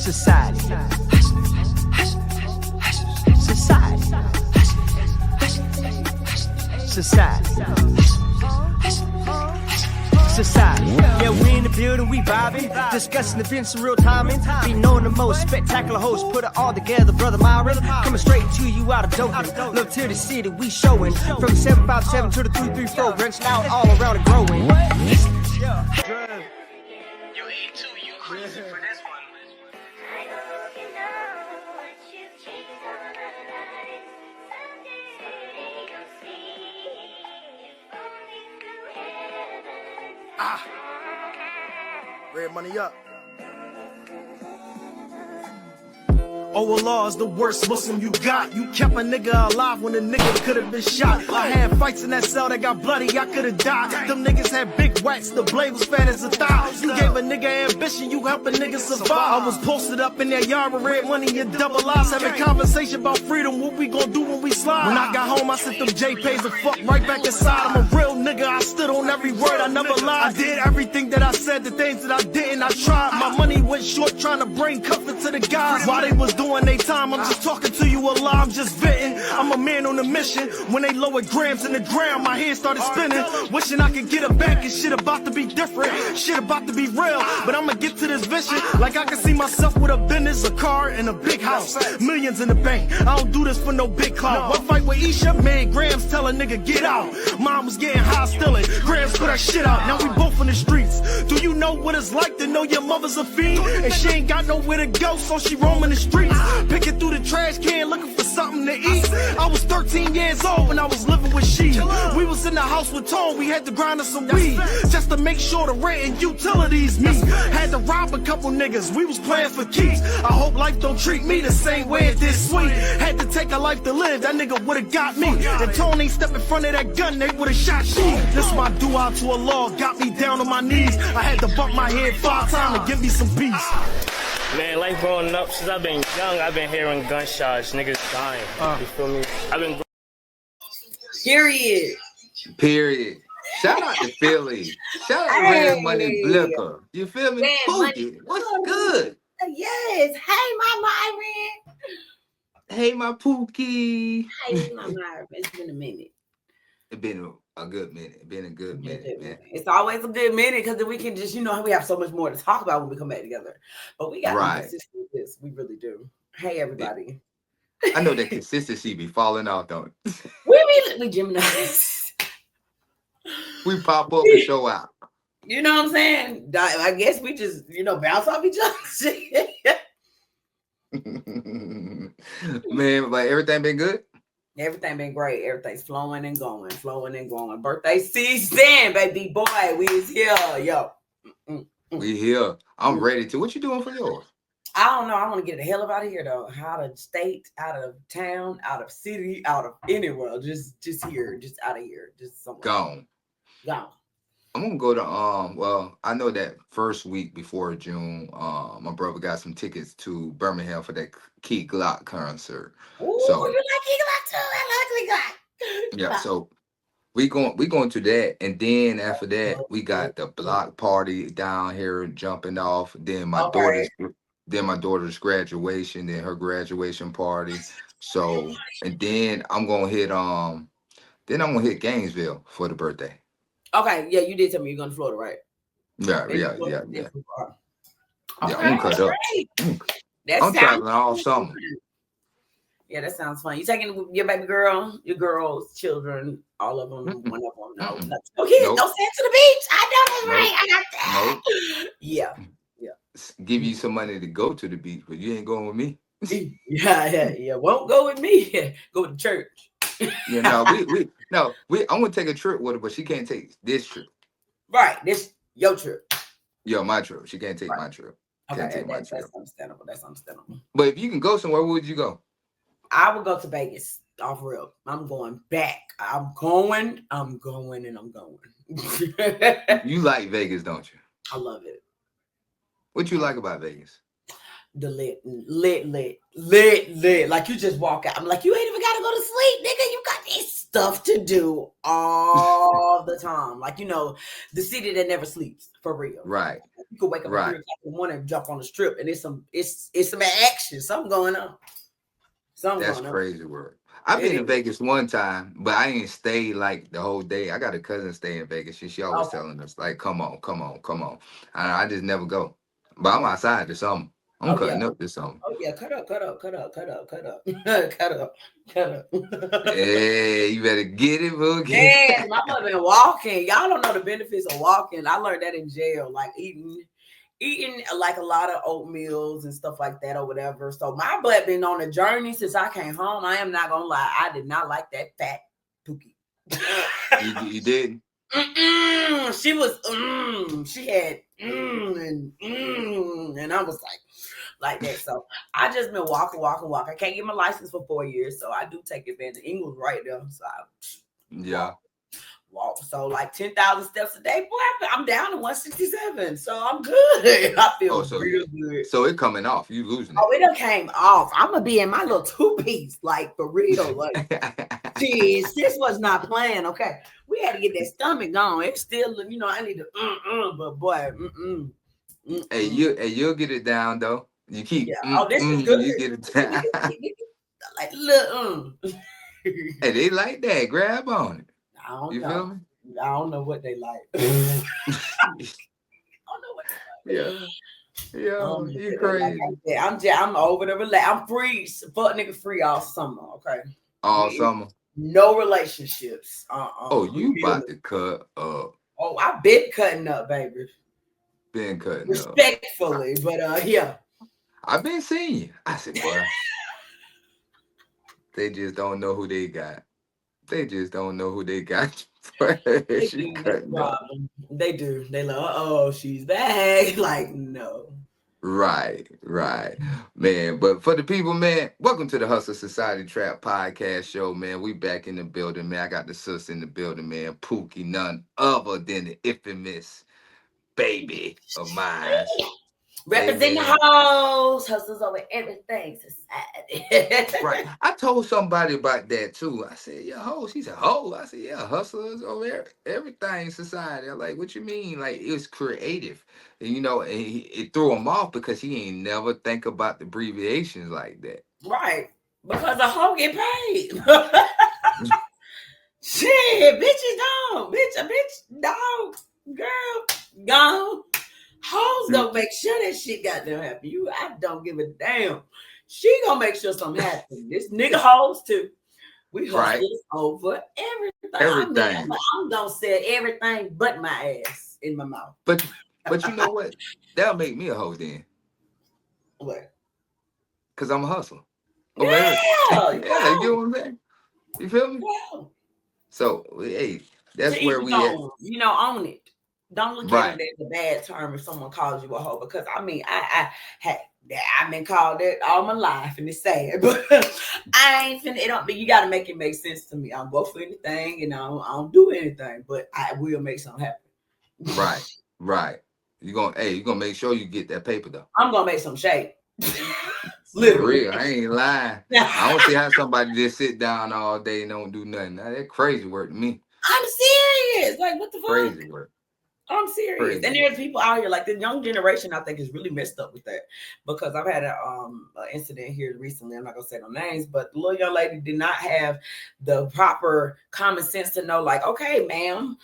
Society. Society. Society. Society. Yeah, we in the building, we vibing, discussing events in real timing. Be knowing the most spectacular hosts, put it all together, brother Myron. Coming straight to you out of Dothan. Look to the city, we showing. From 757 to the 334, branching out all around and growing. You eat too, you crazy for this one. Red money up. Allah is the worst Muslim you got. You kept a nigga alive when a nigga could have been shot. I had fights in that cell that got bloody, I could have died. Them niggas had big wax, the blade was fat as a thigh. You gave a nigga ambition, you help a nigga survive. I was posted up in that yard with red money and double eyes, having conversation about freedom, what we gon' do when we slide. When I got home, I sent them JPays and fuck right back inside. I'm a real nigga, I stood on every word, I never lied. I did everything that I said, the things that I didn't, I tried. My money went short trying to bring comfort to the guys. While they was doing they time, I'm just talking to you Allah, I'm just venting. I'm a man on a mission. When they lowered grams in the ground, my head started spinning. Wishing I could get it back and shit about to be different. Shit about to be real, but I'ma get to this vision. Like I can see myself with a business, a car, and a big house. Millions in the bank, I don't do this for no big clout. One fight with Isha, made Grams tell a nigga get out. Mom was getting hostile and Grams put her shit out. Now we both in the streets. Do you know what it's like to know your mother's a fiend? And she ain't got nowhere to go, so she roaming the streets. Picking through the trash can, looking for something to eat. I was 13 years old when I was living with she. We was in the house with Tone, we had to grind us some weed just to make sure the rent and utilities meet. Had to rob a couple niggas, we was playing for keeps. I hope life don't treat me the same way it did Sweet. Had to take a life to live, that nigga would've got me. And Tone ain't step in front of that gun, they would've shot she. This my dua to Allah, got me down on my knees. I had to bump my head 5 times to give me some peace. Man, life growing up, since I've been young, I've been hearing gunshots, niggas dying. You feel me? I've been. Period. Shout out to Philly. Shout out to Red Money Blicker. You feel me? Pookie, what's good? Yes. Hey, my Myron. Hey, my Pookie. Hey, my Myron. It's been a minute. It's been a good minute. Man. It's always a good minute because then we can just, we have so much more to talk about when we come back together. But we got to be consistent with this. We really do. Hey, everybody. I know that consistency be falling off, don't it? We Gemini's. We pop up and show out. You know what I'm saying? I guess we just, bounce off each other. Man, like everything been good? Everything been great. Everything's flowing and going. Birthday season, baby boy. We is here, yo. We here. I'm ready to. What you doing for yours? I don't know. I want to get the hell up out of here, though. Out of state, out of town, out of city, out of anywhere. Just here, just out of here, just somewhere. Gone. I'm gonna go to well, I know that first week before June, my brother got some tickets to Birmingham for that Key Glock concert. Ooh, so you like Key Glock too? I like Key Glock. Yeah, so we going to that, and then after that we got the block party down here jumping off. Then my daughter's graduation, then her graduation party. So and then I'm gonna hit Gainesville for the birthday. Okay, yeah, you did tell me you're going to Florida, right? Yeah. Okay, Yeah, I'm gonna cut up. I'm traveling all summer. Yeah, that sounds fun. You taking your baby girl, your girls, children, all of them, one of them? No. Okay, don't send to the beach. I know that's right. I got that. Yeah. Give you some money to go to the beach, but you ain't going with me. Yeah. Won't go with me. Go to church. I'm gonna take a trip with her, but she can't take this trip. Right, this your trip. Yeah, my trip. She can't take my trip. Okay, that's understandable. That's understandable. But if you can go somewhere, where would you go? I would go to Vegas. Off real. I'm going back. I'm going, and I'm going. You like Vegas, don't you? I love it. What you like about Vegas? the lit. Like you just walk out. I'm like, you ain't even gotta go to sleep, nigga. You got this stuff to do all the time. Like, you know, the city that never sleeps, for real. Right. You could wake up at 3 o'clock in the morning and jump on the strip, and it's some action. Something going on. That's crazy work. I've been to Vegas one time, but I didn't stay like the whole day. I got a cousin stay in Vegas. She always telling us like, come on. I just never go. But I'm outside this summer. I'm cutting up this summer. Oh yeah, cut up. Hey, you better get it, Boogie. Yeah, my mother been walking. Y'all don't know the benefits of walking. I learned that in jail, like eating like a lot of oatmeals and stuff like that or whatever. So my butt been on a journey since I came home. I am not gonna lie, I did not like that fat Pookie. You did? She was she had and I was like that. So I just been walking. I can't get my license for 4 years, so I do take advantage. England's right there, so I walk. So like 10,000 steps a day, boy. I'm down to 167, so I'm good. I feel real good. So it coming off. You losing it? Oh, it done came off. I'm gonna be in my little 2-piece, like for real. Like, geez, this was not playing. Okay, we had to get that stomach gone. It's still, you know, I need to, but boy, Hey, you'll get it down though. You keep. This is good. You get it down. Like little. Hey, they like that. Grab on it. I don't you know. Feel me? I don't know what they like. I don't know what they like. Yeah, you crazy. I'm over the relax. I'm free. Fuck nigga free all summer. Okay. All summer. No relationships. Oh, you about to cut up? Oh, I've been cutting up, baby. Been cutting respectfully, up. But yeah. I've been seeing you. I said, boy. They just don't know who they got. They just don't know who they got. She cutting up. They do. They like, oh, she's back. Like, no. Right. Man, but for the people, man, welcome to the Hustle Society Trap Podcast Show, man. We back in the building, man. I got the sis in the building, man. Pookie, none other than the infamous baby of mine. Represent the hoes, hustles over everything, society. Right. I told somebody about that too. I said, yeah, hoe. She said, hoe. I said, yeah, hustlers over everything, society. I'm like, what you mean? Like, it was creative. And, you know, and it threw him off because he ain't never think about the abbreviations like that. Right. Because a hoe get paid. Shit, bitches don't. Bitch, a bitch, dog, girl, gone. Hoes gonna make sure that shit goddamn happen. I don't give a damn. She gonna make sure something happens. This nigga hoes too. We hustle over everything. I'm gonna sell everything but my ass in my mouth. But you know what? That'll make me a hoe then. What? Because I'm a hustler. Yeah, you know what I'm saying? You feel me? Yeah. So hey, that's where we at. You know, own it. Don't look at it as a bad term if someone calls you a hoe, because I mean, I've been called that all my life, and it's sad, but I ain't finna. It don't. You got to make it make sense to me. I'll go for anything, and I don't do anything, but I will make something happen. Right. You gonna make sure you get that paper though. I'm gonna make some shape. Literally. For real, I ain't lying. I don't see how somebody just sit down all day and don't do nothing. Now, that's crazy work to me. I'm serious. Like, what the fuck? Crazy work. I'm serious. Crazy. And there's people out here, like the young generation, I think is really messed up with that, because I've had an incident here recently. I'm not gonna say no names, but the little young lady did not have the proper common sense to know, like, okay, ma'am,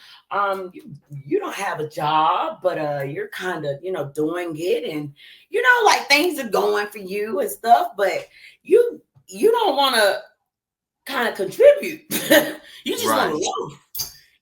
you don't have a job, but you're kind of, you know, doing it, and you know, like things are going for you and stuff, but you don't want to kind of contribute. You just want to love.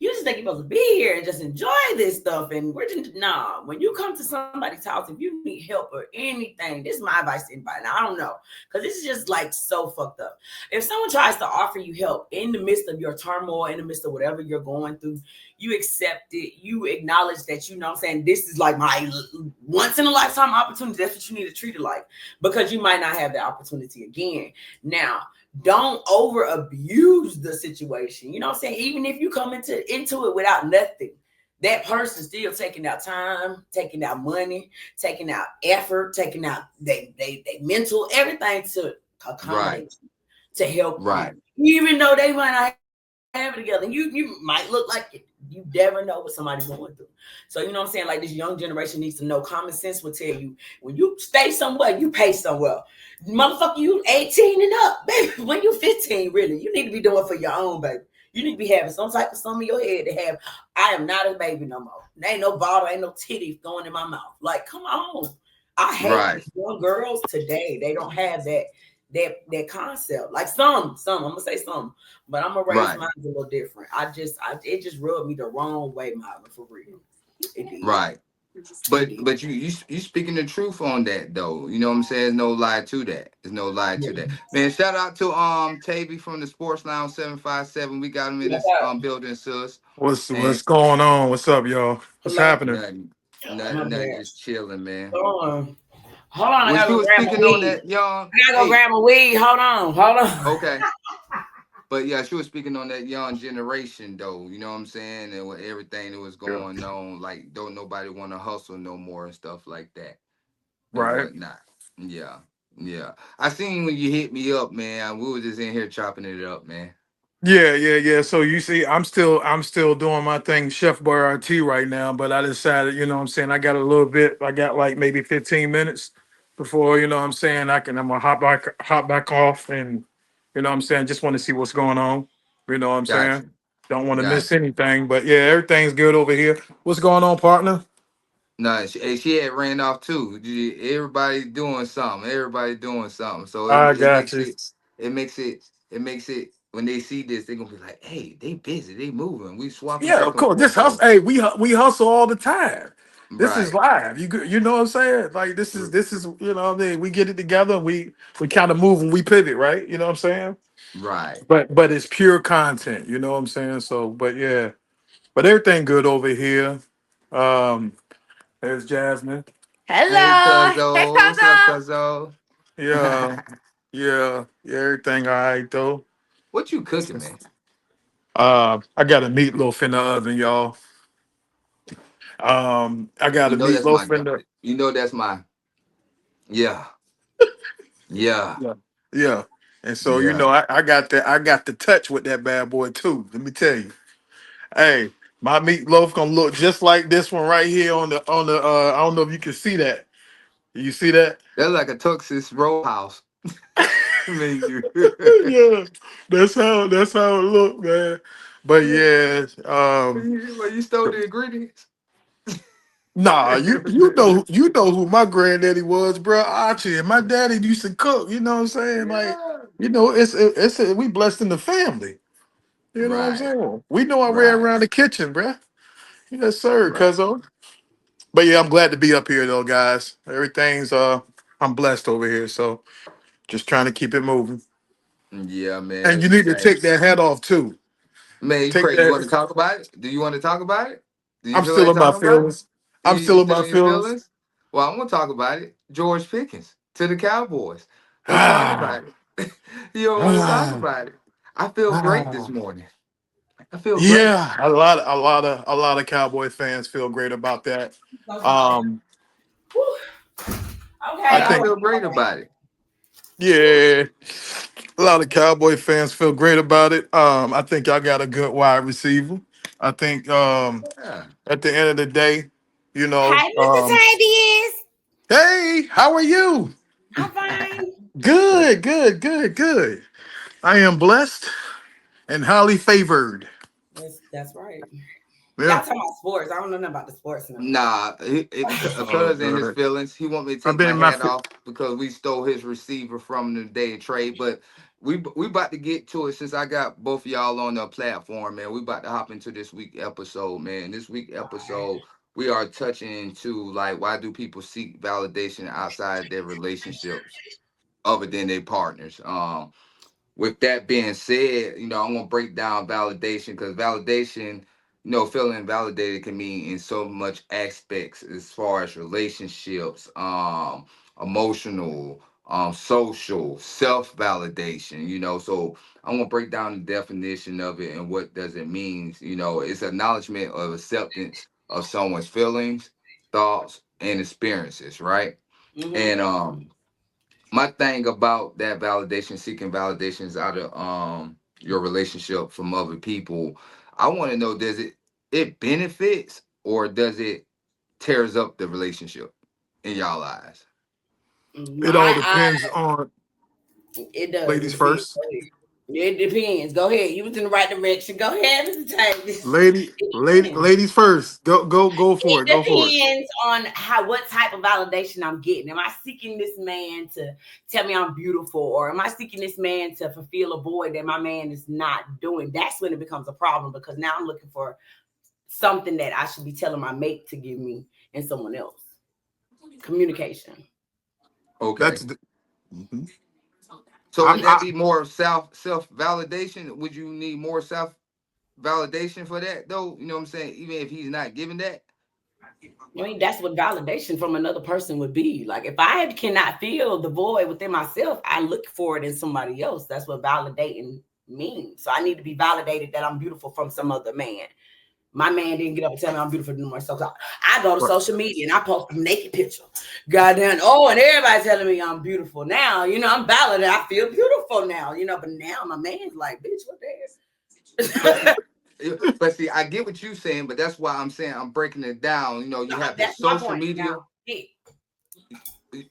You just think you're supposed to be here and just enjoy this stuff. And we're just, nah, when you come to somebody's house, if you need help or anything, this is my advice to anybody. Now, I don't know, because this is just like so fucked up. If someone tries to offer you help in the midst of your turmoil, in the midst of whatever you're going through, you accept it. You acknowledge that, you know what I'm saying, this is like my once in a lifetime opportunity. That's what you need to treat it like, because you might not have the opportunity again. Now, don't over abuse the situation. You know what I'm saying? Even if you come into it without nothing, that person still taking out time, taking out money, taking out effort, taking out they mental, everything to accommodate you, to help you. Even though they might not have it together, you might look like it. You never know what somebody's going through. So you know what I'm saying? Like, this young generation needs to know. Common sense will tell you, when you stay somewhere, you pay somewhere. Motherfucker, you 18 and up, baby. When you 15, really, you need to be doing for your own, baby. You need to be having some type of something in your head to have. I am not a baby no more. There ain't no bottle, ain't no titty going in my mouth. Like, come on. I hate these young girls today. They don't have that concept. Like some, I'm gonna say some, but I'm gonna raise mine a little different. It just rubbed me the wrong way, Marvin, for real. Right. But you speaking the truth on that though. You know what I'm saying? There's no lie to that. There's no lie to that. Man, shout out to Tavy from the Sports Lounge 757. We got him in this building, sis. What's going on? What's up, y'all? What's happening? Nothing, just chilling, man. Hold on, I gotta go grab a weed. I gotta go grab a weed. Hold on. Okay. But yeah, she was speaking on that young generation though, you know what I'm saying? And with everything that was going on, like don't nobody want to hustle no more and stuff like that. Right. Whatnot. Yeah. I seen when you hit me up, man. We were just in here chopping it up, man. Yeah. So you see, I'm still doing my thing, Chef Boy RT right now, but I decided, you know what I'm saying, I got like maybe 15 minutes before, you know what I'm saying, I'm gonna hop back off, and you know what I'm saying, just want to see what's going on. You know what I'm saying? Don't want to miss anything. But yeah, everything's good over here. What's going on, partner? No, she had ran off too. Everybody doing something. So it makes it when they see this, they're gonna be like, hey, they busy, they moving. We swapping. Yeah, of course. This hustle, hey, we hustle all the time. This is live. You know what I'm saying? Like this is you know what I mean? We get it together, and we kind of move and we pivot, right? You know what I'm saying? Right. But it's pure content, you know what I'm saying? So, but yeah. But everything good over here. There's Jasmine. Hello. Hey, What's up, Cuzzo? Yeah. Everything all right though. What you cooking, man? I got a meatloaf in the oven, y'all. I got a meatloaf in the. You know that's my. Yeah. Yeah. And so you know I got the touch with that bad boy too. Let me tell you. Hey, my meatloaf gonna look just like this one right here on the I don't know if you can see that. You see that? That's like a Texas Roadhouse. Yeah, that's how it look, man. But yeah, well, you stole the ingredients. Nah, you know who my granddaddy was, bro. Archie, and my daddy used to cook. You know what I'm saying? Like, you know, we blessed in the family. You know what I'm saying? We know our way around the kitchen, bro. Yes, sir, cuzzo. But yeah, I'm glad to be up here though, guys. Everything's I'm blessed over here, so just trying to keep it moving. Yeah, man. And you need to take that hat off too. Man, you want to talk about it? Do you want to talk about it? I'm still in my feelings. I'm still in my feelings. Well, I'm gonna talk about it. George Pickens to the Cowboys. Let's talk about it. You don't want to talk about it. I feel great this morning. I feel great. Yeah, a lot of Cowboy fans feel great about that. I feel great about it. Yeah, a lot of Cowboy fans feel great about it. I think y'all got a good wide receiver. I think at the end of the day, you know. Hi, Mr. Tavius. Hey, how are you? I'm fine. Good. I am blessed and highly favored. That's right. Yeah. Y'all talking about sports. I don't know nothing about the sports. Nah, because in his feelings, he want me to take my hat off because we stole his receiver from the day of trade. But we about to get to it since I got both of y'all on the platform, man. We about to hop into this week episode, man. This week episode, we are touching to like why do people seek validation outside their relationships other than their partners. With that being said, you know, I'm gonna break down validation because validation, you know, feeling validated can mean in so much aspects as far as relationships, emotional, social, self-validation, so I'm gonna break down the definition of it and what does it mean. It's acknowledgement of acceptance of someone's feelings, thoughts, and experiences, right? And my thing about that validation, seeking validations out of your relationship from other people, I want to know, does it benefits or does it tears up the relationship in y'all eyes? It all My depends on It does. It ladies depends. first. It depends. Go ahead. You was in the right direction. Go ahead, Mr. Tavis. Lady, It depends. ladies first. Go for It it. Go for it. depends on what type of validation I'm getting. Am I seeking this man to tell me I'm beautiful, or am I seeking this man to fulfill a void that my man is not doing? That's when it becomes a problem, because now I'm looking for something that I should be telling my mate to give me and someone else. Communication. Okay. That's the, mhm. So would that I, be more self validation? Would you need more self validation for that though? You know what I'm saying? Even if he's not giving that. I mean, that's what validation from another person would be. Like, if I cannot feel the void within myself, I look for it in somebody else. That's what validating means. So I need to be validated that I'm beautiful from some other man. My man didn't get up and tell me I'm beautiful no more. So I go to social media and I post a naked picture. Goddamn. Oh, and everybody telling me I'm beautiful now. I'm validated. I feel beautiful now. But now my man's like, bitch, what the hell? But see, I get what you're saying, but that's why I'm saying I'm breaking it down. You have the That's my social point. media. Now, yeah.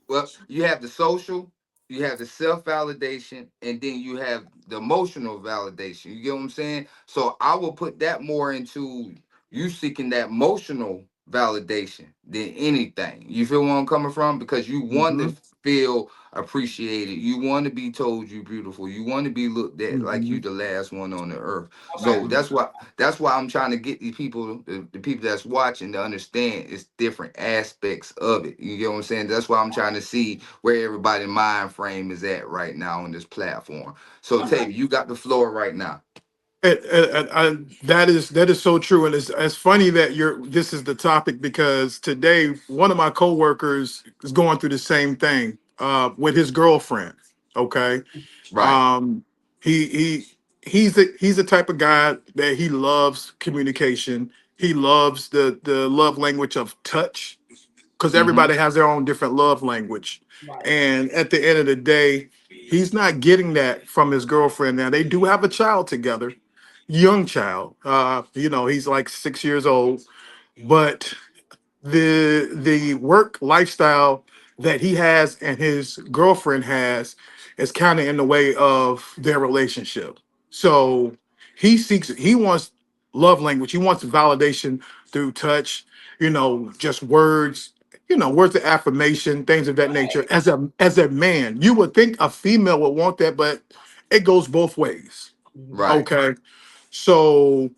Well, you have the social, you have the self-validation, and then you have the emotional validation. You get what I'm saying? So I will put that more into you seeking that emotional validation than anything. You feel where I'm coming from? Because you want to mhm, feel appreciated. You want to be told you beautiful. You want to be looked at like you mhm, the last one on the earth. Okay. So mhm. that's why I'm trying to get these people, the people that's watching, to understand it's different aspects of it. You get what I'm saying? That's why I'm trying to see where everybody's mind frame is at right now on this platform. So Okay. Tavy, you got the floor right now. That is so true, and it's funny that this is the topic, because today one of my coworkers is going through the same thing with his girlfriend. Okay, Right. um, he he's the type of guy that he loves communication. He loves the love language of touch, because Mm-hmm. everybody has their own different love language. Right. And at the end of the day, he's not getting that from his girlfriend. Now, they do have a child together, young child. He's like 6 years old, but the work lifestyle that he has and his girlfriend has is kind of in the way of their relationship. So he wants love language. He wants validation through touch, just words, words of affirmation, things of that nature. Right. As a man, you would think a female would want that, but it goes both ways. Right. Okay. So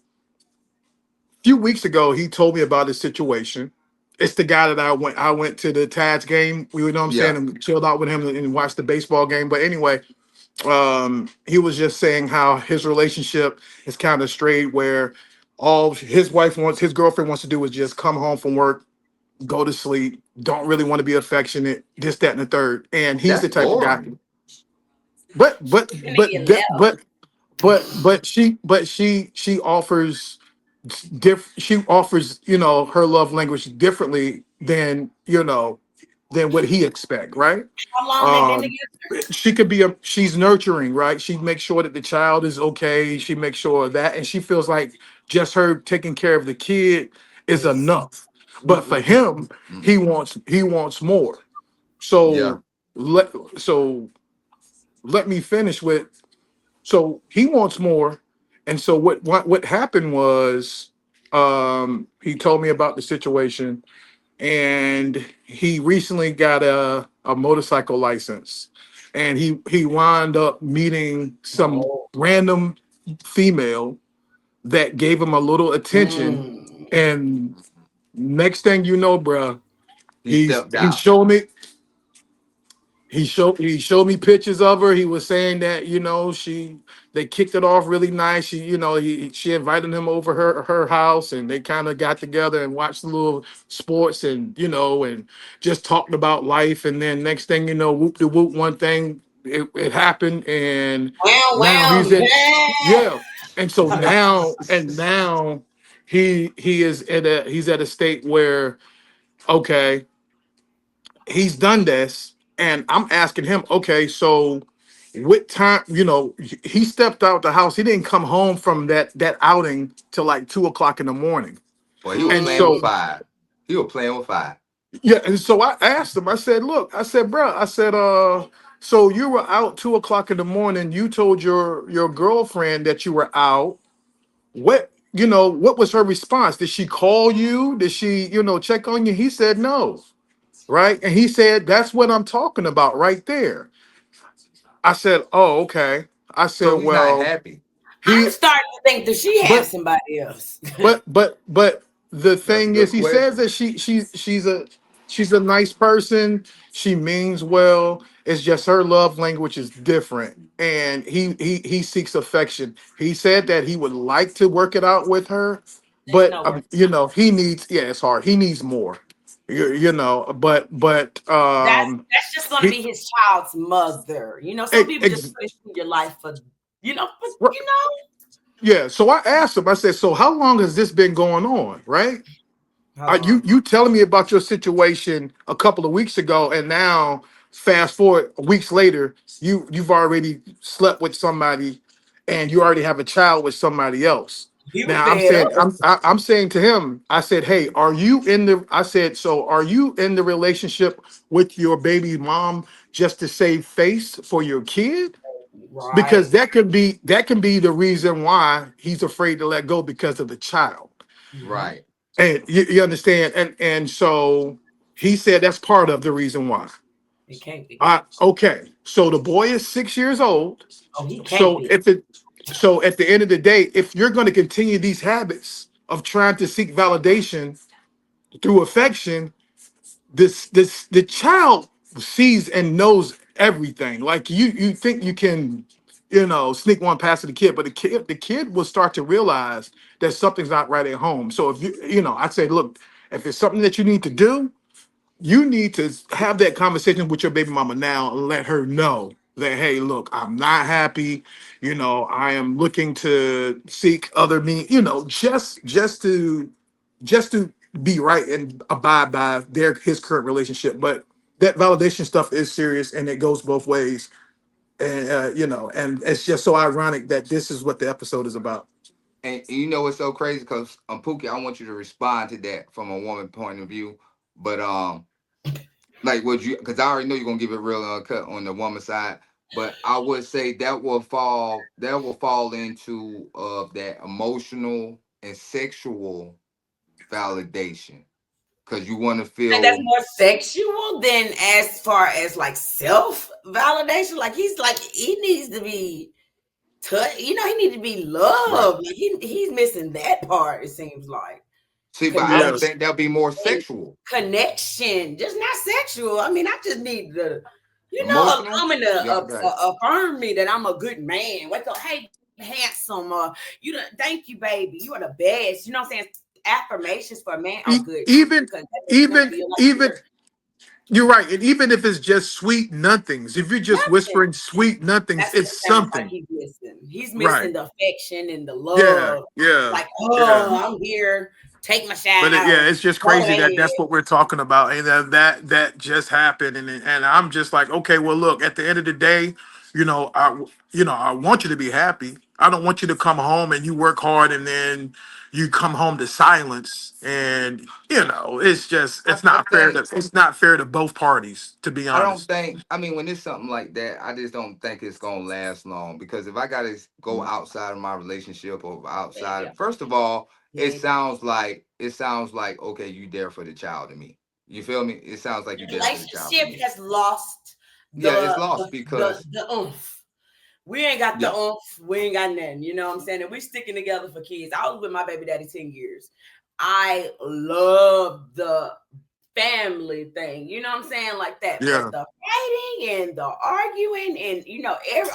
few weeks ago, he told me about his situation. It's the guy that I went to the Tads game. We, you know what I'm saying, Yeah. and chilled out with him and watched the baseball game. But anyway, he was just saying how his relationship is kind of straight, where all his girlfriend wants to do is just come home from work, go to sleep, don't really want to be affectionate, this, that, and the third. And he's That's the type of guy. boring. But but And but then that, left. but she offers she offers her love language differently than what he expect, right? How long they been um together? she's nurturing, right? She makes sure that the child is okay, she makes sure of that, and she feels like just her taking care of the kid is Yes. enough. But for him, Mhm. he wants more. Yeah. So let me finish with, so he wants more. And so what happened was, he told me about the situation, and he recently got a motorcycle license, and he wound up meeting some Oh. random female that gave him a little attention. Mm. And next thing you know, bruh, He he's stepped he's out. showing me He showed me pictures of her. He was saying that, you know, they kicked it off really nice. She invited him over her house, and they kind of got together and watched a little sports, and you know, and just talked about life. And then next thing you know, whoop de whoop, one thing it happened, and Wow, now wow, he's in, yeah. yeah. And so now he's at a state where, okay, he's done this, and I'm asking him, okay, so what time, you know, he stepped out the house. He didn't come home from that outing till like 2 o'clock in the morning. Boy, he was And playing with so fire. He was playing with fire. yeah, and so I asked him, I said, look, I said, bro, I said, so you were out 2 o'clock in the morning. You told your girlfriend that you were out. What, you know, what was her response? Did she call you? Did she, you know, check on you? He said no. Right. And he said, that's what I'm talking about right there. I said, oh, okay. I said, So he's not well, happy. I'm he, starting to think, does she have but, somebody else? but the That's a thing is, good he says question. that she's a nice person. She means well. It's just her love language is different. And he seeks affection. He said that he would like to work it out with her, There's but no work. you know, he needs, yeah, it's hard. He needs more. You know, but That's just gonna he, be his child's mother. You know, some ex- people just ex- put into your life for, but right. Yeah, so I asked him, I said, so how long has this been going on, right? how long? You telling me about your situation a couple of weeks ago, and now fast forward weeks later, you've already slept with somebody, and you already have a child with somebody else. He was Now fed up. I'm saying to him, I said, hey, are you in the relationship with your baby mom just to save face for your kid? Right. Because that can be the reason why he's afraid to let go, because of the child. Mhm. Right. And you understand, and so he said that's part of the reason why. It can't be. Okay, so the boy is 6 years old. Oh, he can't So be. so at the end of the day, if you're going to continue these habits of trying to seek validation through affection, the child sees and knows everything. Like you think you can, you know, sneak one past the kid, but the kid will start to realize that something's not right at home. So if you know, I'd say, look, if it's something that you need to do, you need to have that conversation with your baby mama now and let her know that, hey, look, I'm not happy. You know, I am looking to seek other you know, just to be right and abide by his current relationship. But that validation stuff is serious, and it goes both ways. And you know, and it's just so ironic that this is what the episode is about. And you know what's so crazy? Because Pookie, I want you to respond to that from a woman point of view. But like would you, because I already know you're gonna give it real uncut on the woman side. But I would say that will fall into that emotional and sexual validation. Because you want to And that's feel more sexual than as far as like self validation. Like he needs to be touched. You know, he needs to be right. loved. Like he's missing that part. It seems like See, but I would connection, Yes. think that'll be more sexual. connection, just not sexual. I mean, I just need the, a Emotional? woman Yeah, to right. affirm me that I'm a good man. Wake up, hey, handsome. Thank you, baby. You are the best. You know what I'm saying? Affirmations for a man are good Even because that makes them even feel like even they're you're right. And even if it's just sweet nothings, if you're just nothing. whispering sweet nothings, That's what it it's sounds like something. he's missing. He's Right. missing the affection and the Yeah. love. Yeah. Like, Yeah. I'm here. Take my But yeah, shower. it's just Go crazy that ahead. that's what we're talking about, and that just happened, and I'm just like, okay, well, look, at the end of the day, I want you to be happy. I don't want you to come home and you work hard and then you come home to silence, and it's I not fair think to both parties, to be I don't honest. think. I mean, when it's something like that, I just don't think it's gonna last long. Because if I gotta go outside of my relationship or Yeah. outside, first of all, it Yeah. sounds like okay, you there for the child to me. You feel me? It sounds like you The there for the child to relationship me. has lost Yeah, it's the lost the the, because the oomph. We ain't got the yeah, oomph. We ain't got nothing. You know what I'm saying? And we sticking together for kids. I was with my baby daddy 10 years. I love the family thing. You know what I'm saying? Like that. Yeah. But the fighting and the arguing and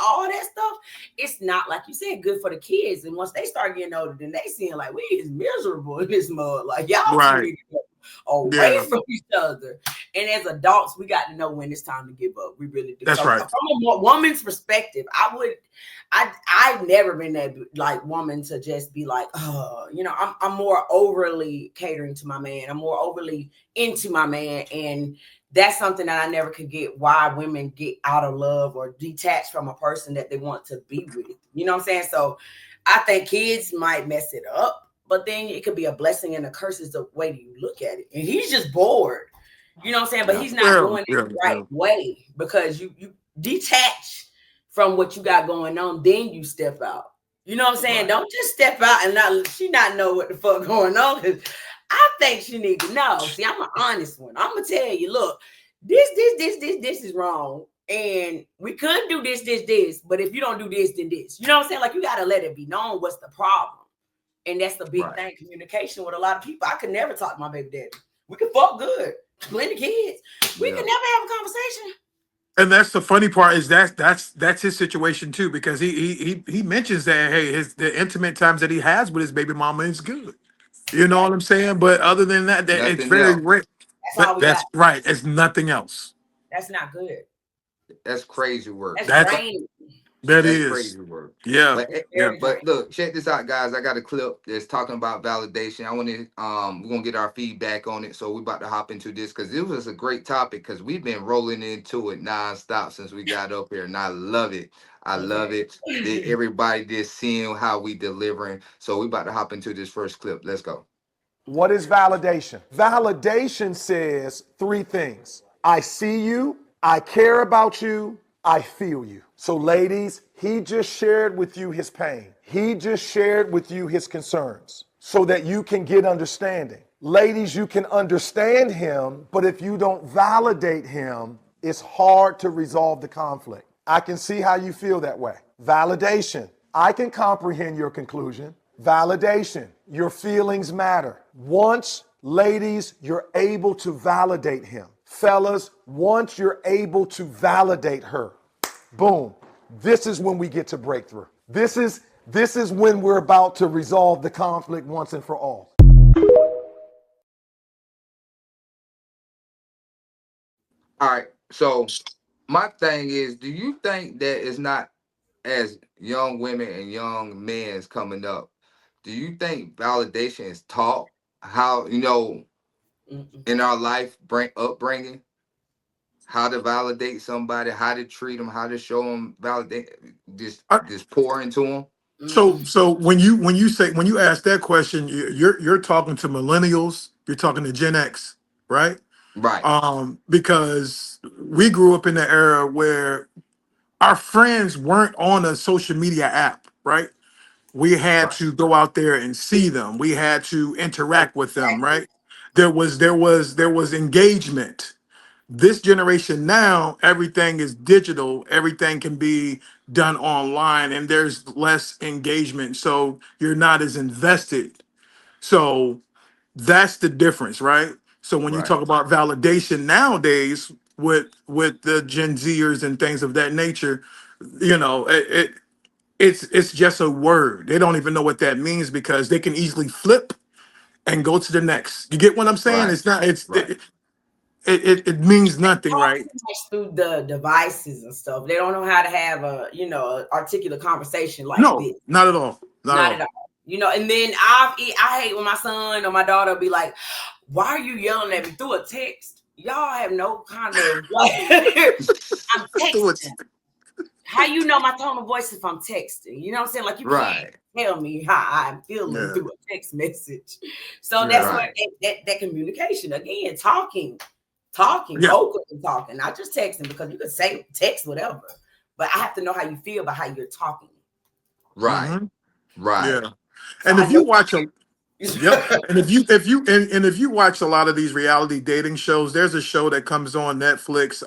all that stuff, it's not, like you said, good for the kids. And once they start getting older, then they seeing like we is miserable in this mud. Like y'all Right. need to go away Yeah. from each other. And as adults, we got to know when it's time to give up. We really do. That's So right. from a woman's perspective, I've never been that like woman to just be like, I'm more overly catering to my man. I'm more overly into my man. And that's something that I never could get, why women get out of love or detached from a person that they want to be with. You know what I'm saying? So I think kids might mess it up, but then it could be a blessing and a curse is the way that you look at it. And he's just bored. You know what I'm saying? But he's not doing it the right way, because you detach from what you got going on, then you step out. You know what I'm saying? Right. Don't just step out and not know what the fuck going on. Cause I think she need to know. See, I'm an honest one. I'm gonna tell you, look, this is wrong. And we could do this, but if you don't do this, then this. You know what I'm saying? Like, you gotta let it be known what's the problem. And that's the big thing, communication with a lot of people. I could never talk to my baby daddy. We could fuck good, plenty kids. We could never have a conversation. And that's the funny part, is that's his situation too, because he mentions that, hey, the intimate times that he has with his baby mama is good. You know what I'm saying? But other than that, it's very rare. That's right. It's nothing else. That's not good. That's crazy work. That's draining. That's crazy work. Yeah. But look, check this out, guys. I got a clip that's talking about validation. I want to we're gonna get our feedback on it. So we're about to hop into this because it was a great topic, because we've been rolling into it nonstop since we got up here, and I love it. I love it. Everybody just seeing how we delivering. So we about to hop into this first clip. Let's go. What is validation? Validation says three things. I see you, I care about you, I feel you. So ladies, he just shared with you his pain. He just shared with you his concerns so that you can get understanding. Ladies, you can understand him, but if you don't validate him, it's hard to resolve the conflict. I can see how you feel that way. Validation. I can comprehend your conclusion. Validation. Your feelings matter. Once, ladies, you're able to validate him. Fellas, once you're able to validate her, boom, this is when we get to breakthrough. This is when we're about to resolve the conflict once and for all. All right. So my thing is, do you think that it's not, as young women and young men is coming up, do you think validation is taught how, in our life upbringing, how to validate somebody, how to treat them, how to show them validate, just pour into them? So when you ask that question, you're talking to millennials, you're talking to Gen X, right? Right. Because we grew up in the era where our friends weren't on a social media app, right? We had to go out there and see them. We had to interact with them, right? There was engagement. This generation now, everything is digital. Everything can be done online, and there's less engagement. So you're not as invested. So that's the difference, right? So when you talk about validation nowadays with the Gen Zers and things of that nature, it's just a word. They don't even know what that means because they can easily flip and go to the next. You get what I'm saying? It's not. It means nothing, right? Through the devices and stuff, they don't know how to have a articulate conversation like no, this. Not at all. Not at all. And then I hate when my son or my daughter be like, "Why are you yelling at me through a text? Y'all have no kind of I'm texting. How you know my tone of voice if I'm texting? You know what I'm saying? Like, you can't tell me how I'm feeling through a text message. So that's where that communication, again, talking, vocal talking, not just texting, because you could say text whatever, but I have to know how you feel about how you're talking. Right. Mm-hmm. Right. Yeah. And if you watch and if you watch a lot of these reality dating shows, there's a show that comes on Netflix.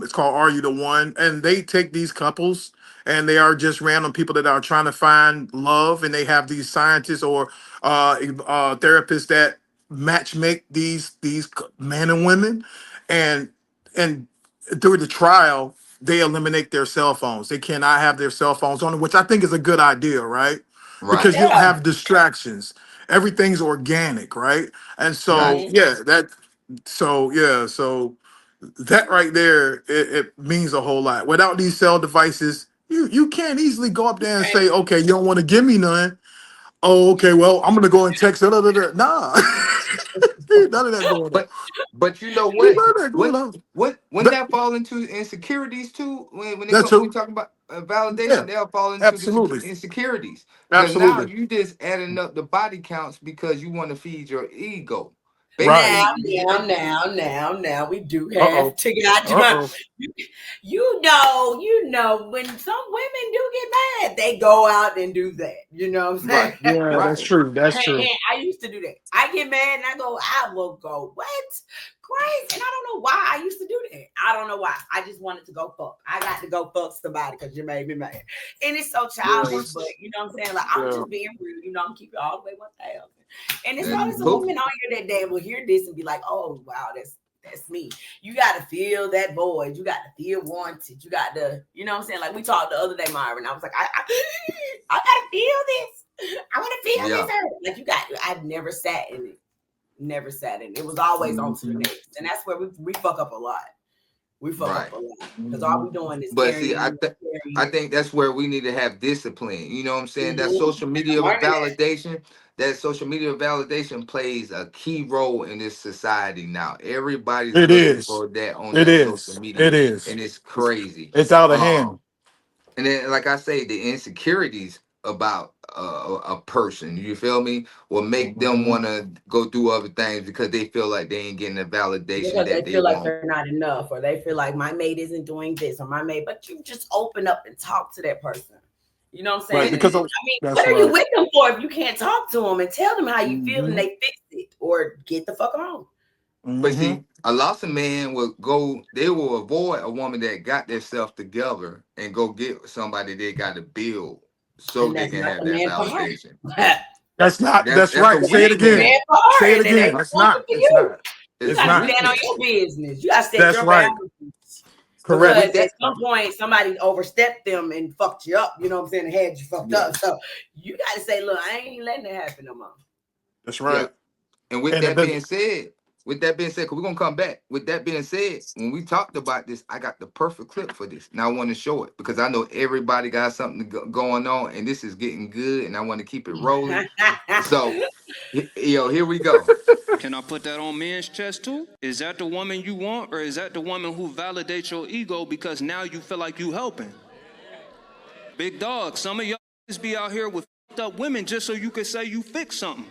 It's called Are You the One? And they take these couples, and they are just random people that are trying to find love, and they have these scientists or therapists that match make these men and women, and during the trial they eliminate their cell phones. They cannot have their cell phones on, which I think is a good idea, right? Right. Because you don't Yeah. have distractions. Everything's organic, right? And so Gotcha. so that right there, it means a whole lot. Without these cell devices, you can't easily go up there and say, okay, you don't want to give me none. Oh, okay, well, I'm gonna go and text her. Nah. None of that going on. But you know None what? of that going on. Wouldn't that fall into insecurities too? When That's we true. talk about Yeah, validation, they'll fall into the absolutely. insecurities because now Absolutely. you just adding up the body counts because you want to feed your ego. Right. Now, we do Uh-oh. have to get Uh-oh. you know, when some women do get mad, they go out and do that. You know what I'm saying? Right. Yeah, Right. that's true. That's true. I used to do that. I get mad and I will go, what? Crazy. And I don't know why I used to do that. I don't know why. I just wanted to go fuck. I got to go fuck somebody because you made me mad. And it's so childish, Yes. but you know what I'm saying? Like, I'm Yeah. just being rude. You know, I'm keeping it all the way 1,000. And it's That's always a cool. woman on here that day will hear this and be like, oh, wow, that's me. You got to feel that void. You got to feel wanted. You got to, you know what I'm saying? Like we talked the other day, Myron. I was like, I got to feel this. I want to feel Yeah. this. Like I've never sat in it. Never sat in it. It was always on to the next. And that's where we fuck up a lot. We fuck Right. up a lot. Because all we doing is But carrying see, I think that's where we need to have discipline. You know what I'm saying? That social media validation, that social media validation plays a key role in this society now. Everybody's It looking is. for that on It that is. social media, It is. and it's crazy. It's out of hand. And then, like I say, the insecurities about a person, you feel me, will make them want to go through other things because they feel like they ain't getting the validation because that they they feel like want. they're not enough, or they feel like my mate isn't doing this, or my mate, but you just open up and talk to that person. You know what I'm saying? Right, because I mean, that's what are you right. with them for if you can't talk to them and tell them how you feel Mhm. and they fix it, or get the fuck on? But see, a lot of men they will avoid a woman that got themselves together and go get somebody they got to build so And they that's can not have the that man for her. validation. That's not. That's That's right. a Say it weak again. Man for her, Say it and again. ain't It's nothing not. for It's you. not. You It's gotta not. stand on your business. You gotta set That's your right. boundaries. Correct. Because at some point somebody overstepped them and fucked you up. You know what I'm saying? And had you fucked up. So you gotta say, look, I ain't letting that happen no more. That's right. And with And it that doesn't- being said, because we're gonna come back. With that being said, when we talked about this, I got the perfect clip for this. Now I want to show it because I know everybody got something going on, and this is getting good, and I want to keep it rolling. So, here we go. Can I put that on men's chest too? Is that the woman you want, or is that the woman who validates your ego because now you feel like you helping? Big dog, some of y'all just be out here with f***ed up women just so you could say you fixed something.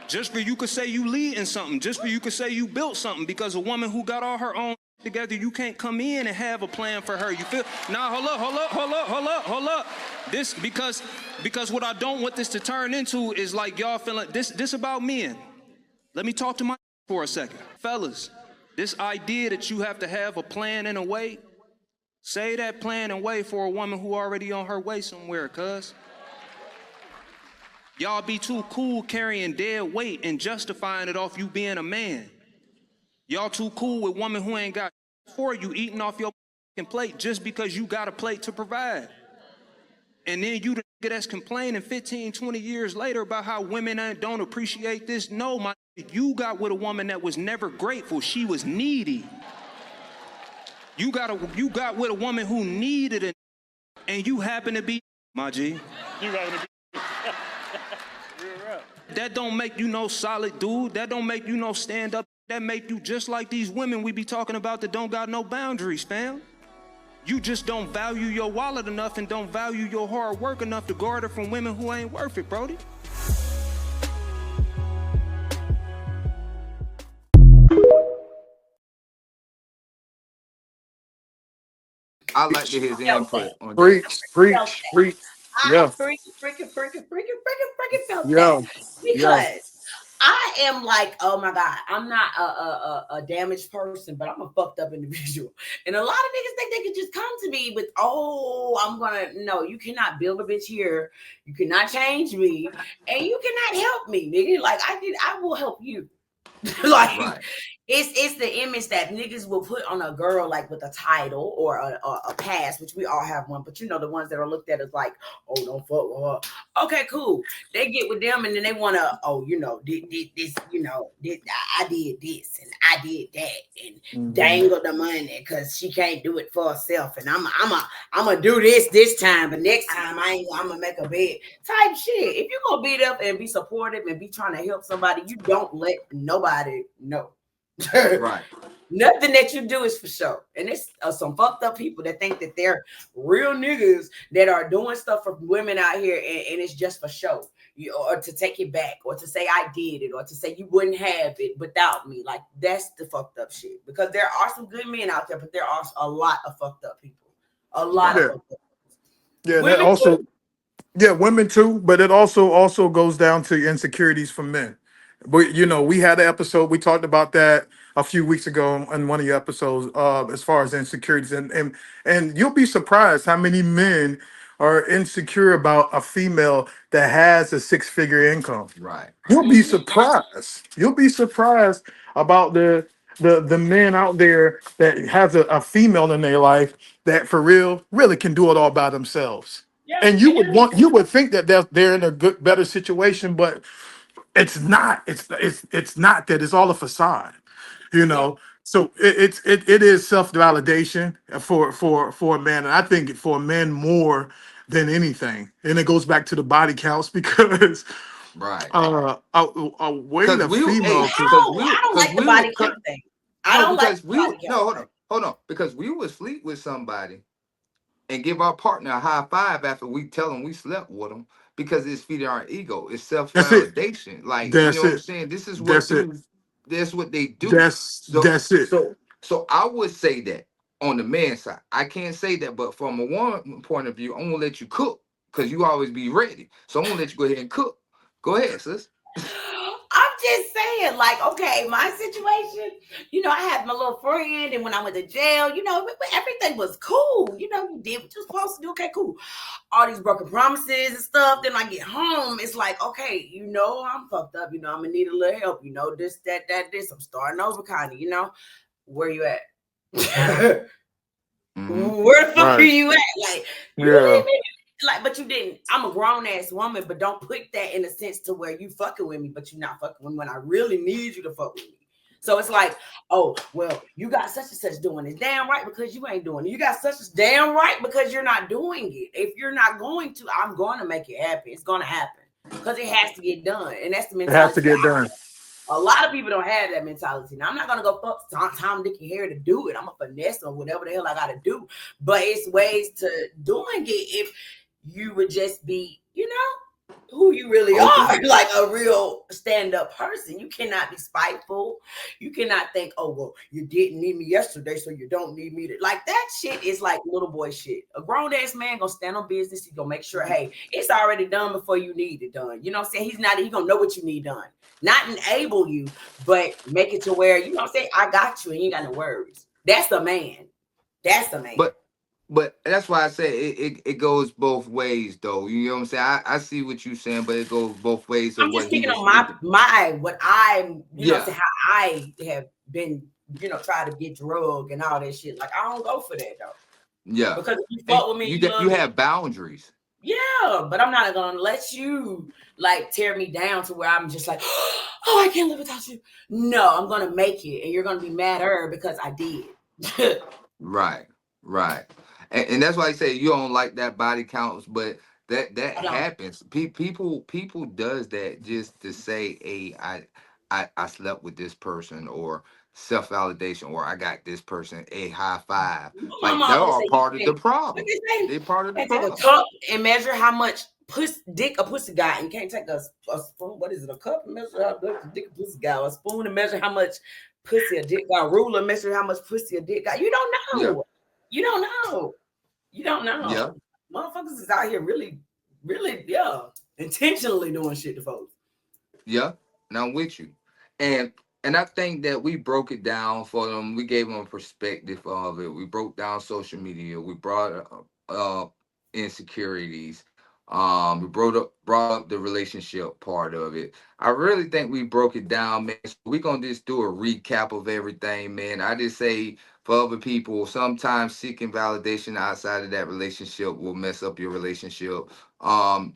Just for you could say you leading something. Just for you could say you built something. Because a woman who got all her own together, you can't come in and have a plan for her. You feel? Nah, hold up. This because what I don't want this to turn into is like y'all feeling this about men. Let me talk to my for a second. Fellas, this idea that you have to have a plan and a way, say that plan and way for a woman who already on her way somewhere, cuz. Y'all be too cool carrying dead weight and justifying it off you being a man. Y'all too cool with women who ain't got for you eating off your plate just because you got a plate to provide. And then you the nigga that's complaining 15, 20 years later about how women don't appreciate this. No, my you got with a woman that was never grateful. She was needy. You got with a woman who needed it, and you happen to be my G. You happen to be. That don't make you no solid dude. That don't make you no stand up. That make you just like these women we be talking about that don't got no boundaries, fam. You just don't value your wallet enough and don't value your hard work enough to guard it from women who ain't worth it, Brody. I like to hear his input on that. Preach. Yeah. Freaking felt Yeah. that. Because I am like, oh my God, I'm not a damaged person, but I'm a fucked up individual. And a lot of niggas think they can just come to me with, no, you cannot build a bitch here. You cannot change me. And you cannot help me, nigga. Like I will help you. Like Right. it's the image that niggas will put on a girl like with a title or a past, which we all have one, but you know the ones that are looked at as like, oh, don't fuck with her. Okay, cool. They get with them and then they want to, this, I did this and I did that and dangle the money because she can't do it for herself and I'm gonna do this time, but next time I'm gonna make a bed type shit. If you're gonna beat up and be supportive and be trying to help somebody, you don't let nobody know. Right. Nothing that you do is for show. And it's some fucked up people that think that they're real niggas that are doing stuff for women out here and it's just for show. Or to take it back, or to say I did it, or to say you wouldn't have it without me. Like that's the fucked up shit. Because there are some good men out there, but there are a lot of fucked up people. A lot of fucked up people. Yeah, that also women too, but it also goes down to insecurities from men. But we had an episode, we talked about that a few weeks ago in one of your episodes, as far as insecurities, and you'll be surprised how many men are insecure about a female that has a 6-figure income. Right. You'll be surprised. You'll be surprised about the men out there that has a female in their life that for real really can do it all by themselves. And you would think that they're in a better situation, but it's not. It's not that. It's all a facade, So it is self-validation for a man, and I think for men more than anything. And it goes back to the body counts because right. A way to female. I don't like the body count thing. I don't like the body count. Hold on. Because we would sleep with somebody and give our partner a high five after we tell them we slept with them because it's feeding our ego. It's self-validation. Like, you know what I'm saying? This is what that's what they do. That's it. So I would say that on the man's side. I can't say that, but from a woman point of view, I'm gonna let you cook because you always be ready. So I'm gonna let you go ahead and cook. Go ahead, sis. I'm just saying, like, okay, my situation, I had my little friend, and when I went to jail, everything was cool. You did what you were supposed to do. Okay, cool. All these broken promises and stuff. Then I get home, it's like, okay, I'm fucked up. I'm gonna need a little help. This, that, this. I'm starting over, kind of. Where you at? Where the fuck are you at? Like, you like, but you didn't. I'm a grown ass woman, but don't put that in a sense to where you fucking with me, but you're not fucking with me when I really need you to fuck with me. So it's like, oh, well, you got such and such doing it. Damn right, because you ain't doing it. You got such a damn right because you're not doing it. If you're not going to, I'm going to make it happen. It's going to happen because it has to get done. And that's the mentality. It has to get done. A lot of people don't have that mentality. Now, I'm not going to go fuck Tom, Dick, and Harry to do it. I'm a finesse or whatever the hell I got to do. But it's ways to doing it if you would just be, who you really are, like a real stand-up person. You cannot be spiteful. You cannot think, oh, well, you didn't need me yesterday, so you don't need me. Like, that shit is like little boy shit. A grown-ass man gonna stand on business. He's gonna make sure, hey, it's already done before you need it done. You know what I'm saying? He's gonna know what you need done. Not enable you, but make it to where, I got you and you ain't got no worries. That's the man. That's the man. But that's why I say it goes both ways, though. You know what I'm saying? I see what you're saying, but it goes both ways. I'm just speaking on what I'm, how I have been, try to get drug and all that shit. Like, I don't go for that, though. Yeah. Because if you fuck with me, you have boundaries. Yeah, but I'm not gonna let you like tear me down to where I'm just like, oh, I can't live without you. No, I'm gonna make it, and you're gonna be madder because I did. Right. And that's why I say you don't like that body counts, but that happens. People does that just to say, hey, I slept with this person, or self-validation, or I got this person a high five. Like, they are part of the problem. They part of the problem. Take a cup and measure how much dick a pussy got, and you can't take a spoon. What is it? A cup and measure how much dick a pussy got. A spoon and measure how much pussy a dick got. A ruler and measure how much pussy a dick got. You don't know. Yeah. You don't know. You don't know. Yeah. Motherfuckers is out here really, really, intentionally doing shit to folks. Yeah. and I'm with you. And I think that we broke it down for them. We gave them a perspective of it. We broke down social media. We brought insecurities. We brought up the relationship part of it. I really think we broke it down, man. So we're gonna just do a recap of everything, man. I just say for other people, sometimes seeking validation outside of that relationship will mess up your relationship. Um,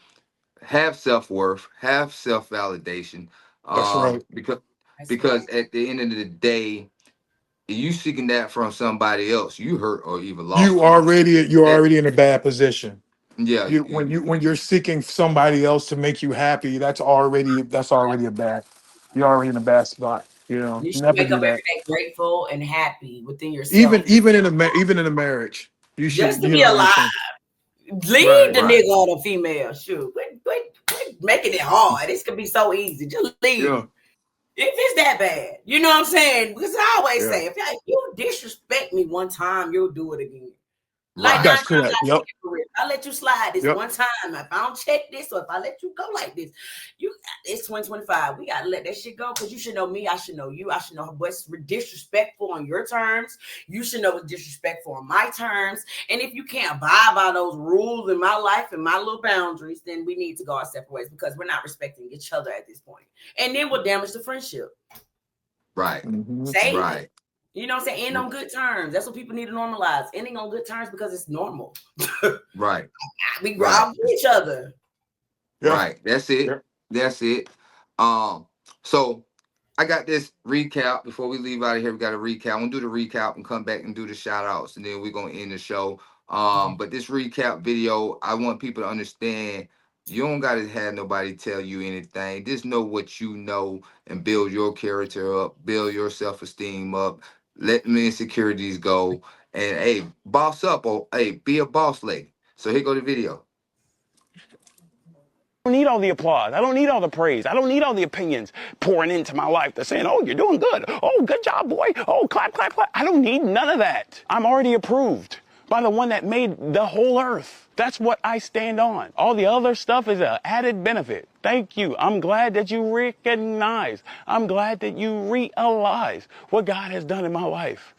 have self worth, have self validation. That's right. Because That's right. at the end of the day, if you seeking that from somebody else, you hurt or even lost You're already. That already in a bad position. yeah, When you're seeking somebody else to make you happy, that's already a bad. You're already in a bad spot. You know, You should never wake do up every that. day grateful and happy within yourself. Even in a marriage, you Just should. to You be know what I'm alive. saying? Leave Right. the right, nigga or the female. Shoot. Quit making it hard. This could be so easy. Just leave. Yeah. If it's that bad. You know what I'm saying? Because I always Yeah. say, if you disrespect me one time, you'll do it again. Like right, 9 That's times out correct. of 10, Yep. for real. I let you slide this Yep. one time. If I don't check this or if I let you go like this, it's 2025. We gotta let that shit go because you should know me. I should know you. I should know what's disrespectful on your terms. You should know what's disrespectful on my terms. And if you can't abide by those rules in my life and my little boundaries, then we need to go our separate ways because we're not respecting each other at this point. And then we'll damage the friendship. right, Mhm. Save it. right, You know what I'm saying? End on good terms. That's what people need to normalize. Ending on good terms because it's normal. right, We right, rob each other. Yeah. right. That's it. Yeah. That's it. So I got this recap before we leave out of here. We got a recap. I'm gonna do the recap and come back and do the shout outs, and then we're gonna end the show. But this recap video, I want people to understand you don't gotta have nobody tell you anything. Just know what you know and build your character up, build your self-esteem up, let the insecurities go, and hey, boss up or hey, be a boss lady. So here go the video. I don't need all the applause. I don't need all the praise. I don't need all the opinions pouring into my life. They're saying, oh, you're doing good. Oh, good job, boy. Oh, clap, clap, clap. I don't need none of that. I'm already approved by the one that made the whole earth. That's what I stand on. All the other stuff is an added benefit. Thank you. I'm glad that you recognize. I'm glad that you realize what God has done in my life.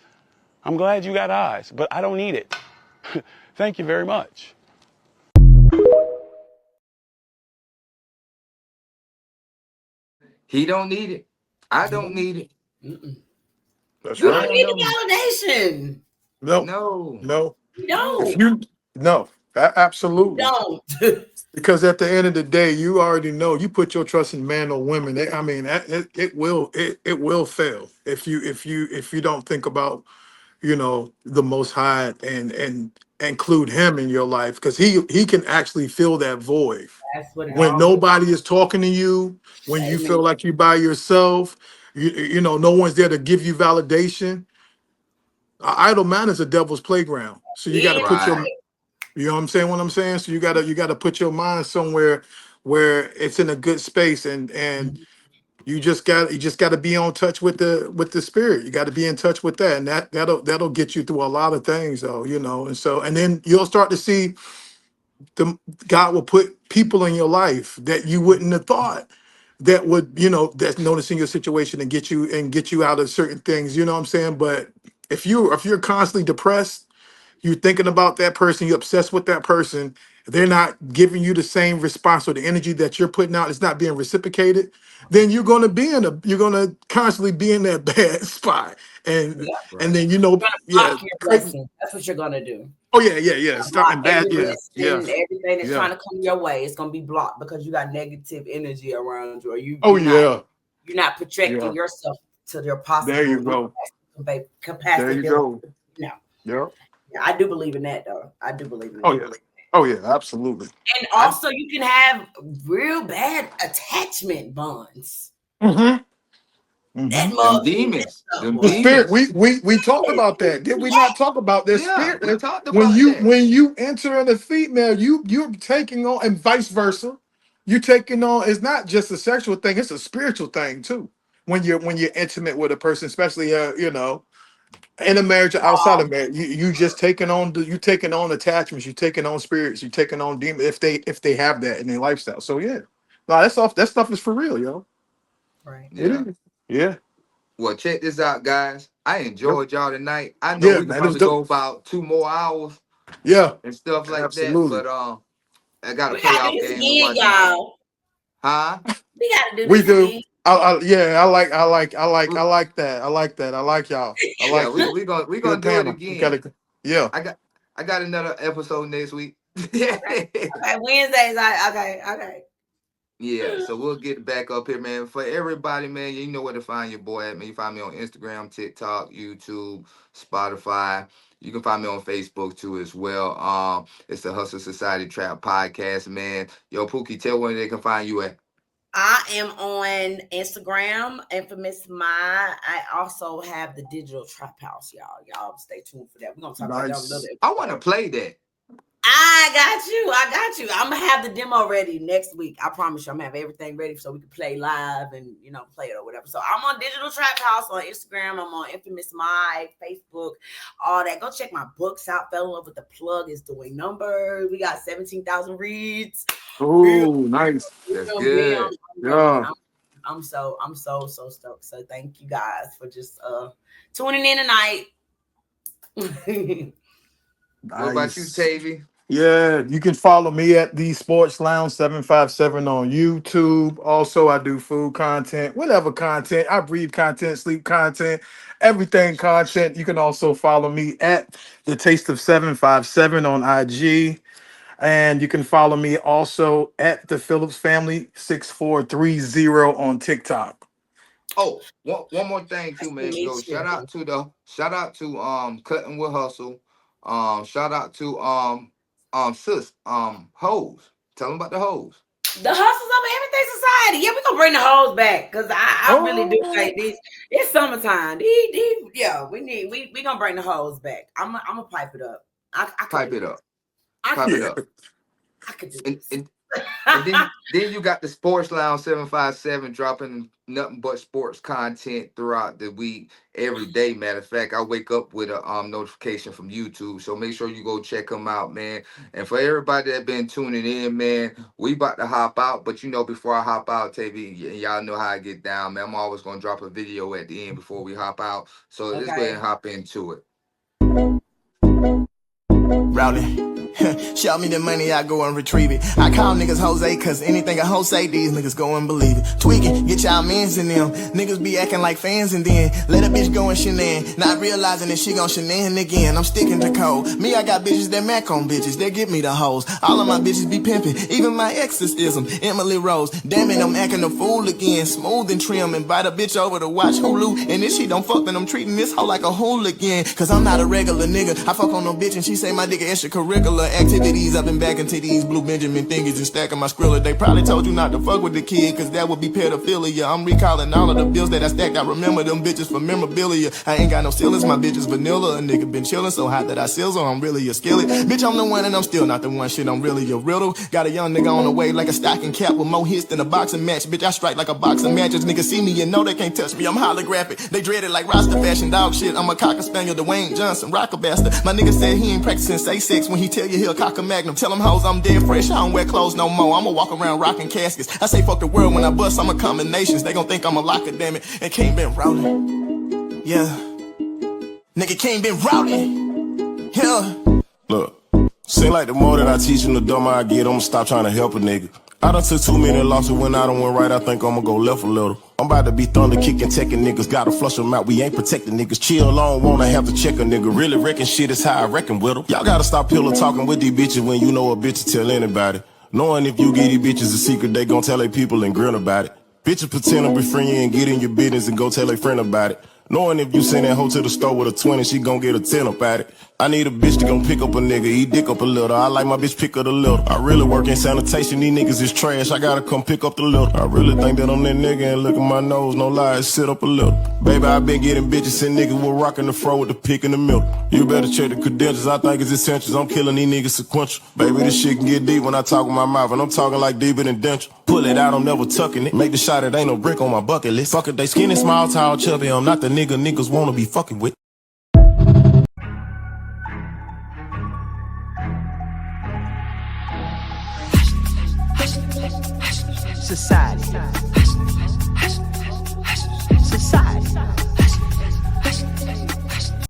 I'm glad you got eyes, but I don't need it. Thank you very much. He don't need it. I don't need it. That's You right. don't need the validation. No. No. No. You don't. If you no, absolutely. Don't. Because at the end of the day, you already know you put your trust in man or women. I mean, it will fail if you don't think about the Most High and include Him in your life because he can actually fill that void That's what it when all nobody is talking to you, when you feel like you're by yourself. No one's there to give you validation. Idle man is a devil's playground. So you got to is. put your Right. you know what I'm saying? What I'm saying? So you gotta put your mind somewhere where it's in a good space and you just gotta be on touch with the spirit. You gotta be in touch with that. And that'll get you through a lot of things though. And then you'll start to see God will put people in your life that you wouldn't have thought that would, that's noticing your situation and get you out of certain things, you know what I'm saying? But if you're constantly depressed, you're thinking about that person, you're obsessed with that person, they're not giving you the same response or the energy that you're putting out, it's not being reciprocated, then you're gonna constantly be in that bad spot. And Right. and then You're gonna yeah. block your blessing. That's what you're gonna do. Oh yeah. Starting Block bad, every yeah. blessing, everything that's Yeah. trying to come your way. It's gonna be blocked because you got negative energy around you, or Oh you're not projecting yeah. yourself to your possible There you go. capacity. There you go. No. Yeah. Yeah, I do believe in that though. I do believe in that. Oh yeah, absolutely. And also you can have real bad attachment bonds. Mm-hmm. That Them demons. Them The spirit, demons. we talked about that. Did we not talk about this Yeah, spirit? we talked When about you that. when you enter in a female, you're taking on, and vice versa. You're taking on, it's not just a sexual thing, it's a spiritual thing too. When you're intimate with a person, especially in a marriage or outside of marriage, you just taking on attachments, you're taking on spirits, you're taking on demons if they have that in their lifestyle. So yeah. No, that stuff is for real, yo. Right. It Yeah. is. Yeah. Well, check this out, guys. I enjoyed y'all tonight. I know Yeah, we can man. It was probably go dope. about 2 more hours Yeah. and stuff like that, Absolutely. but I got a We gotta do playoff this game to again, watch tonight. y'all. Huh? We gotta do We this do. again. Yeah, I like that. I like that. I like y'all. I Yeah, like we that. we gonna we gonna Good do it panel. We again. gotta. Yeah. I got another episode next week. Okay, Wednesdays. Okay. Yeah, so we'll get back up here, man. For everybody, man, you know where to find your boy at, man. You find me on Instagram, TikTok, YouTube, Spotify. You can find me on Facebook too as well. It's the Hustle Society Trap Podcast, man. Yo, Pookie, tell where they can find you at. I am on Instagram, Infamous My. I also have the Digital Trap House, y'all. Y'all stay tuned for that. We're gonna talk about that a little bit. I want to play that. I got you. I'm gonna have the demo ready next week. I promise you, I'm gonna have everything ready so we can play live and play it or whatever. So I'm on Digital Trap House on Instagram. I'm on Infamous My, Facebook, all that. Go check my books out. Fell in Love with the Plug is doing numbers. We got 17,000 reads. Oh, nice. That's good. Yeah. I'm so stoked. So thank you guys for just tuning in tonight. What about you, Tavy? Yeah, you can follow me at the Sports Lounge 757 on YouTube. Also, I do food content, whatever content. I breathe content, sleep content, everything content. You can also follow me at the Taste of 757 on IG. And you can follow me also at the Phillips Family 6430 on TikTok. Oh, one more thing too, man. Yo, shout out to Cutting with Hustle. Shout out to sis, hoes. Tell them about the hoes. The hustles of everything society. Yeah, we're gonna bring the hoes back because I really do think this. It's summertime. Yeah, we gonna bring the hoes back. I'm gonna pipe it up. I Pipe it up. I could do this. And then you got the Sports Lounge 757 dropping nothing but sports content throughout the week, every day. Matter of fact, I wake up with a notification from YouTube, so make sure you go check them out, man. And for everybody that been tuning in, man, we about to hop out, but before I hop out, TV, y'all know how I get down, man. I'm always gonna drop a video at the end before we hop out, so let's go ahead and hop into it. Rowdy. Show me the money, I go and retrieve it. I call niggas Jose, cause anything a hoe say, these niggas go and believe it. Tweaking, get y'all mans in them. Niggas be acting like fans and then let a bitch go and shenan. Not realizing that she gon' shenan again. I'm sticking to code. Me, I got bitches that mac on bitches, they get me the hoes. All of my bitches be pimping, even my exes is them. Emily Rose, damn it, I'm acting a fool again. Smooth and trim, invite a bitch over to watch Hulu. And if she don't fuck, then I'm treating this hoe like a hooligan. Cause I'm not a regular nigga. I fuck on no bitch and she say my nigga extracurricular activities. I've been back into these blue Benjamin thingies and stacking my Skrilla. They probably told you not to fuck with the kid, cause that would be pedophilia. I'm recalling all of the bills that I stacked. I remember them bitches for memorabilia. I ain't got no ceilings, my bitch is vanilla. A nigga been chillin' so hot that I sizzle. I'm really a skillet. Bitch, I'm the one and I'm still not the one. Shit, I'm really a riddle. Got a young nigga on the way like a stocking cap with more hits than a boxing match. Bitch, I strike like a boxing matches. Niggas see me and know they can't touch me. I'm holographic. They dread it like roster fashion dog shit. I'm a cocker spaniel, Dwayne Johnson, rocker bastard. My nigga said he ain't practicing say sex when he tell you he'll cock a magnum. Tell them hoes I'm dead fresh, I don't wear clothes no more. I'ma walk around rocking caskets. I say fuck the world when I bust, I'm a combinations. They gon' think I'm a locker, damn it. And King been rowdy. Yeah. Nigga King been rowdy. Yeah. Look, seem like the more that I teach him, the dumber I get. I'ma stop trying to help a nigga. I done took too many losses, when I done went right, I think I'ma go left a little. I'm about to be thunder kicking, teching niggas, gotta flush them out, we ain't protecting niggas. Chill, I don't wanna have to check a nigga, really reckon shit is how I reckon with them. Y'all gotta stop pillow talking with these bitches when you know a bitch to tell anybody. Knowing if you get these bitches a secret, they gon' tell their people and grin about it. Bitches pretend to be friend you and get in your business and go tell a friend about it. Knowing if you send that hoe to the store with a 20, she gon' get a 10 up at it. I need a bitch to gon' pick up a nigga, he dick up a little. I like my bitch pick up the little. I really work in sanitation, these niggas is trash, I gotta come pick up the little. I really think that I'm that nigga and look at my nose, no lies, sit up a little. Baby, I been getting bitches and niggas with rockin' the fro with the pick in the middle. You better check the credentials, I think it's essentials, I'm killing these niggas sequential. Baby, this shit can get deep when I talk with my mouth, and I'm talking like deeper than denture. Pull it out, I'm never tucking it. Make the shot, it ain't no brick on my bucket list. Fuck it, they skinny, small, tall, chubby, I'm not the nigga niggas wanna be fucking with. Society.